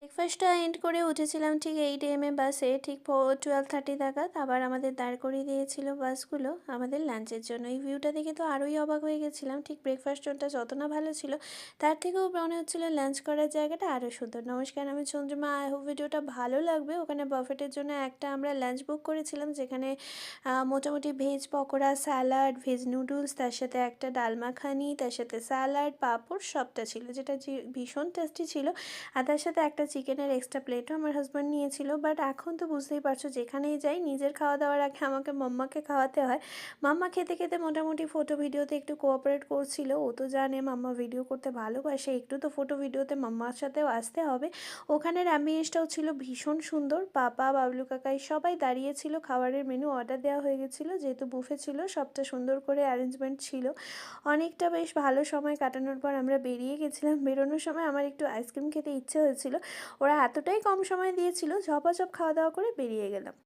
ব্রেকফাস্টটা এন্ড করে উঠেছিলাম ঠিক 8 AM বাসে, ঠিক 12:30 নাগাদ। আবার আমাদের দাঁড় করিয়ে দিয়েছিল বাসগুলো আমাদের লাঞ্চের জন্য। এই ভিউটা দেখে তো আরোই অবাক হয়ে গেছিলাম। ঠিক ব্রেকফাস্টটা যত না ভালো ছিল, তার থেকেও মনে হচ্ছিল লাঞ্চ করার জায়গাটা আরও সুন্দর। নমস্কার, আমি চন্দ্রিমা। আই হোপ ভিডিওটা ভালো লাগবে। ওখানে বাফেটের জন্য একটা আমরা লাঞ্চ বুক করেছিলাম, যেখানে মোটামুটি veg pakora, salad, veg noodles, তার সাথে একটা ডাল মাখানি, তার সাথে স্যালাড, পাঁপড় সবটা ছিল, যেটা ভীষণ টেস্টি ছিল। আর তার সাথে একটা চিকেনের এক্সট্রা প্লেটও আমার হাজব্যান্ড নিয়েছিল। বাট এখন তো বুঝতেই পারছো, যেখানেই যাই নিজের খাওয়া দাওয়ার আগে আমাকে মাম্মাকে খাওয়াতে হয়। মাম্মা খেতে খেতে মোটামুটি ফটো ভিডিওতে একটু কোঅপারেট করছিল। ও তো জানে মাম্মা ভিডিও করতে ভালোবাসে, একটু তো ফটো ভিডিওতে মাম্মার সাথেও আসতে হবে। ওখানের অ্যাম্বিয়েন্সটাও ছিল ভীষণ সুন্দর। পাপা, বাবলু কাকাই সবাই দাঁড়িয়েছিল। খাবারের মেনু অর্ডার দেওয়া হয়ে গেছিলো, যেহেতু বুফে ছিল, সবটা সুন্দর করে অ্যারেঞ্জমেন্ট ছিল। অনেকটা বেশ ভালো সময় কাটানোর পর আমরা বেরিয়ে গেছিলাম। বেরোনোর সময় আমার একটু আইসক্রিম খেতে ইচ্ছে হয়েছিল। ওরা এতটাই কম সময় দিয়েছিল, ঝপাঝপ খাওয়া দাওয়া করে বেরিয়ে গেলাম।